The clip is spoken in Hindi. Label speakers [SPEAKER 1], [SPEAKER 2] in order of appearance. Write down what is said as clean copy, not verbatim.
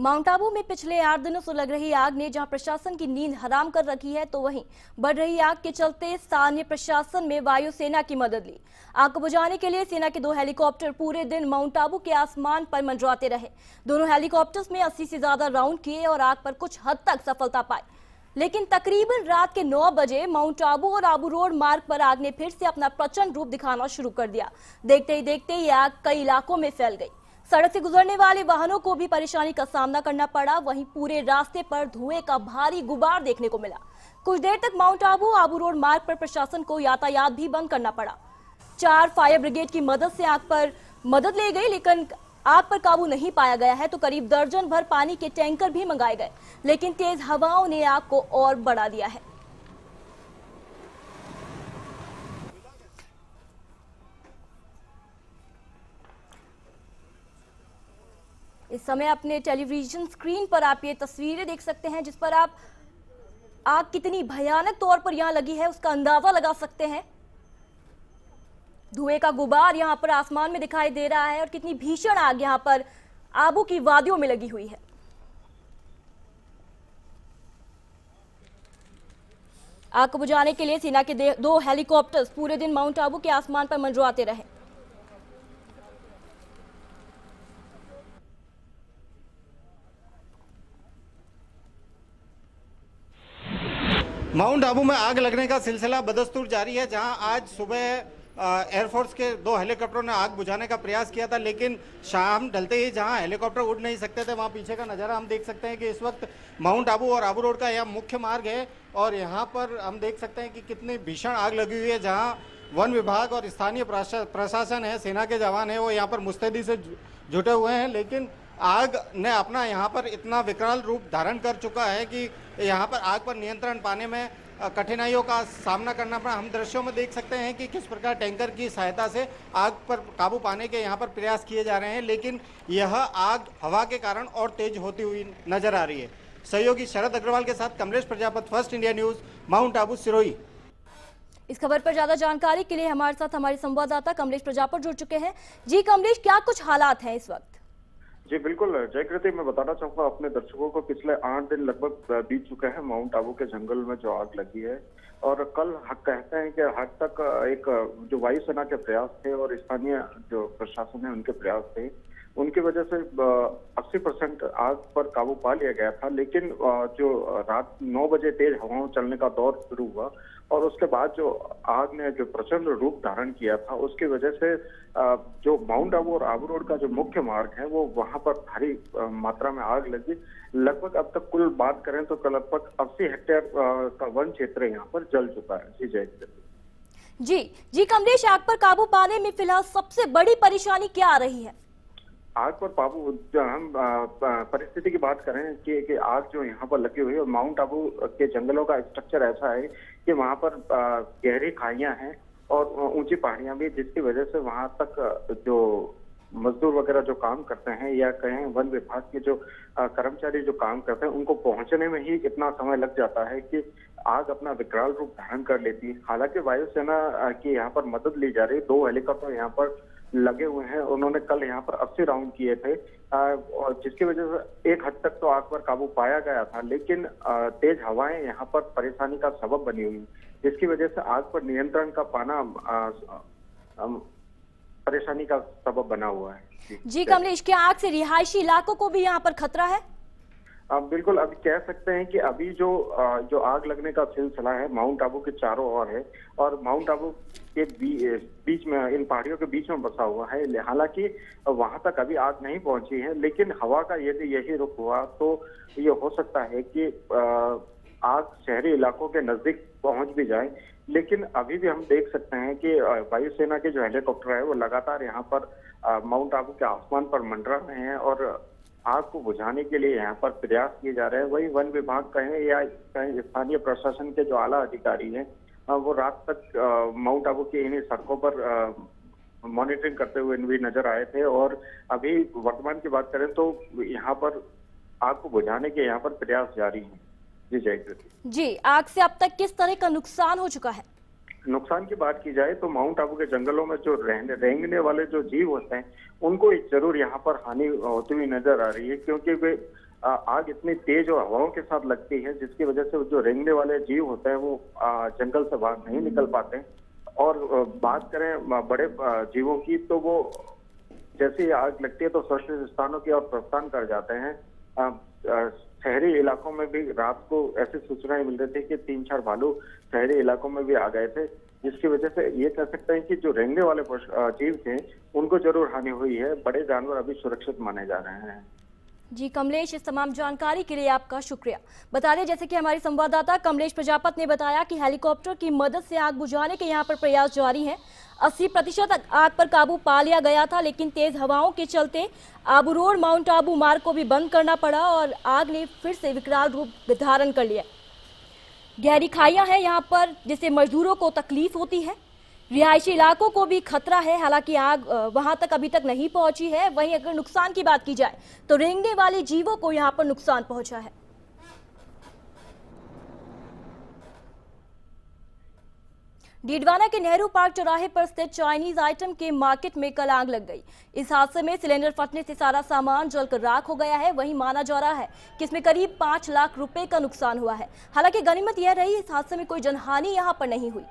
[SPEAKER 1] माउंट आबू में पिछले 8 दिनों से लग रही आग ने जहां प्रशासन की नींद हराम कर रखी है, तो वहीं बढ़ रही आग के चलते स्थानीय प्रशासन में वायुसेना की मदद ली। आग को बुझाने के लिए सेना के 2 हेलीकॉप्टर पूरे दिन माउंट आबू के आसमान पर मंडराते रहे। दोनों हेलीकॉप्टर्स में 80 से ज्यादा राउंड किए और आग पर कुछ हद तक सफलता पाई, लेकिन तकरीबन रात के 9 बजे माउंट आबू और आबू रोड मार्ग पर आग ने फिर से अपना प्रचंड रूप दिखाना शुरू कर दिया। देखते ही देखते ये आग कई इलाकों में फैल गई। सड़क से गुजरने वाले वाहनों को भी परेशानी का सामना करना पड़ा। वहीं पूरे रास्ते पर धुएं का भारी गुबार देखने को मिला। कुछ देर तक माउंट आबू आबू रोड मार्ग पर प्रशासन को यातायात भी बंद करना पड़ा। 4 फायर ब्रिगेड की मदद से आग पर मदद ली गई, लेकिन आग पर काबू नहीं पाया गया है। तो करीब दर्जन भर पानी के टैंकर भी मंगाए गए, लेकिन तेज हवाओं ने आग को और बढ़ा दिया है। इस समय अपने टेलीविजन स्क्रीन पर आप ये तस्वीरें देख सकते हैं, जिस पर आप आग कितनी भयानक तौर पर यहां लगी है उसका अंदाजा लगा सकते हैं। धुएं का गुबार यहां पर आसमान में दिखाई दे रहा है और कितनी भीषण आग यहां पर आबू की वादियों में लगी हुई है। आग को बुझाने के लिए सेना के 2 हेलीकॉप्टर्स पूरे दिन माउंट आबू के आसमान पर मंडराते रहे।
[SPEAKER 2] माउंट आबू में आग लगने का सिलसिला बदस्तूर जारी है, जहां आज सुबह एयरफोर्स के 2 हेलीकॉप्टरों ने आग बुझाने का प्रयास किया था, लेकिन शाम ढलते ही जहां हेलीकॉप्टर उड़ नहीं सकते थे, वहां पीछे का नज़ारा हम देख सकते हैं कि इस वक्त माउंट आबू और आबू रोड का यह मुख्य मार्ग है और यहाँ पर हम देख सकते हैं कि कितनी भीषण आग लगी हुई है। जहाँ वन विभाग और स्थानीय प्रशासन है, सेना के जवान है, वो यहाँ पर मुस्तैदी से जुटे हुए हैं, लेकिन आग ने अपना यहाँ पर इतना विकराल रूप धारण कर चुका है कि यहाँ पर आग पर नियंत्रण पाने में कठिनाइयों का सामना करना पड़ा। हम दृश्यों में देख सकते हैं कि किस प्रकार टैंकर की सहायता से आग पर काबू पाने के यहाँ पर प्रयास किए जा रहे हैं, लेकिन यह आग हवा के कारण और तेज होती हुई नजर आ रही है। सहयोगी शरद अग्रवाल के साथ Kamlesh Prajapat, first India news, mount Abu, Sirohi.
[SPEAKER 1] इस खबर पर ज्यादा जानकारी के लिए हमारे साथ हमारे संवाददाता कमलेश प्रजापत जुड़ चुके हैं। जी कमलेश, क्या कुछ हालात हैं इस वक्त?
[SPEAKER 3] जी बिल्कुल जयकृति, मैं बताना चाहूंगा अपने दर्शकों को, पिछले 8 दिन लगभग बीत चुके हैं माउंट आबू के जंगल में जो आग लगी है, और कल कहते हैं कि हद तक एक जो वायुसेना के प्रयास थे और स्थानीय जो प्रशासन है उनके प्रयास थे, उनकी वजह से 80% आग पर काबू पा लिया गया था। लेकिन जो रात 9 बजे तेज हवाओं चलने का दौर शुरू हुआ और उसके बाद जो आग ने जो प्रचंड रूप धारण किया था, उसकी वजह से जो माउंट आबू और आबू रोड का जो मुख्य मार्ग है वो वहां पर भारी मात्रा में आग लगी। लगभग अब तक कुल बात करें तो लगभग 80 हेक्टेयर का वन क्षेत्र यहाँ पर जल चुका है। जी जय
[SPEAKER 1] जी कमलेश, आग पर काबू पाने में फिलहाल सबसे बड़ी परेशानी क्या आ रही है?
[SPEAKER 3] आग पर काबू, हम परिस्थिति की बात करें कि आग जो यहाँ पर लगी हुई है, माउंट आबू के जंगलों का स्ट्रक्चर ऐसा है कि वहाँ पर गहरी खाइयां हैं और ऊंची पहाड़ियां भी, जिसकी वजह से वहाँ तक जो मजदूर वगैरह जो काम करते हैं या कहें वन विभाग के जो कर्मचारी जो काम करते हैं, उनको पहुंचने में ही इतना समय लग जाता है कि आग अपना विकराल रूप धारण कर लेती है। हालांकि वायुसेना की यहाँ पर मदद ली जा रही है। 2 हेलीकॉप्टर यहाँ पर लगे हुए हैं। उन्होंने कल यहाँ पर 80 राउंड किए थे और जिसकी वजह से एक हद तक तो आग पर काबू पाया गया था, लेकिन तेज हवाएं यहाँ पर परेशानी का सबब बनी हुई, जिसकी वजह से आग पर नियंत्रण का पाना परेशानी का सबब बना हुआ है।
[SPEAKER 1] जी कमलेश, क्या आग से रिहायशी इलाकों को भी यहाँ पर खतरा है?
[SPEAKER 3] बिल्कुल, अभी कह सकते हैं कि अभी जो आग लगने का सिलसिला है माउंट आबू के चारों ओर है और माउंट आबू के बीच में, इन पहाड़ियों के बीच में बसा हुआ है। हालांकि वहां तक अभी आग नहीं पहुंची है, लेकिन हवा का यदि यही रुख हुआ तो ये हो सकता है कि आग शहरी इलाकों के नजदीक पहुंच भी जाए। लेकिन अभी भी हम देख सकते हैं कि वायुसेना के जो हेलीकॉप्टर है वो लगातार यहाँ पर माउंट आबू के आसमान पर मंडरा रहे हैं और आग को बुझाने के लिए यहाँ पर प्रयास किए जा रहे हैं। वही वन विभाग कहें या कहें स्थानीय प्रशासन के जो आला अधिकारी हैं, वो रात तक माउंट आबू की इन्हीं सड़कों पर मॉनिटरिंग करते हुए भी नजर आए थे और अभी वर्तमान की बात करें तो यहाँ पर आग को बुझाने के यहाँ पर प्रयास जारी हैं। जी जयकृति।
[SPEAKER 1] जी, आग से अब तक किस तरह का नुकसान हो चुका है?
[SPEAKER 3] नुकसान की बात की जाए तो माउंट आबू के जंगलों में जो रेंगने वाले जो जीव होते हैं, उनको जरूर यहाँ पर हानि होती हुई नजर आ रही है, क्योंकि वे आग इतनी तेज और हवाओं के साथ लगती है जिसकी वजह से जो रेंगने वाले जीव होते हैं वो जंगल से बाहर नहीं निकल पाते। और बात करें बड़े जीवों की, तो वो जैसे ही आग लगती है तो सुरक्षित स्थानों की ओर प्रस्थान कर जाते हैं। शहरी इलाकों में भी रात को ऐसी सूचनाएं मिल रही थी कि 3-4 भालू शहरी इलाकों में भी आ गए थे, जिसकी वजह से ये कह सकते हैं कि जो रेंगने वाले जीव थे उनको जरूर हानि हुई है। बड़े जानवर अभी सुरक्षित माने जा रहे हैं।
[SPEAKER 1] जी कमलेश, इस तमाम जानकारी के लिए आपका शुक्रिया। बता दें, जैसे कि हमारे संवाददाता कमलेश प्रजापत ने बताया कि हेलीकॉप्टर की मदद से आग बुझाने के यहाँ पर प्रयास जारी हैं। 80% आग पर काबू पा लिया गया था, लेकिन तेज हवाओं के चलते आबू रोड माउंट आबू मार्ग को भी बंद करना पड़ा और आग ने फिर से विकराल रूप धारण कर लिया। गहरी खाइयां हैं यहाँ पर, जिससे मजदूरों को तकलीफ होती है। रिहायशी इलाकों को भी खतरा है, हालांकि आग वहां तक अभी तक नहीं पहुंची है। वहीं अगर नुकसान की बात की जाए तो रेंगने वाले जीवों को यहां पर नुकसान पहुंचा है। डीडवाना के नेहरू पार्क चौराहे पर स्थित चाइनीज आइटम के मार्केट में कल आग लग गई। इस हादसे में सिलेंडर फटने से सारा सामान जलकर राख हो गया है। वहीं माना जा रहा है कि इसमें करीब 5 लाख रुपए का नुकसान हुआ है। हालांकि गनीमत यह रही, इस हादसे में कोई जनहानि यहां पर नहीं हुई।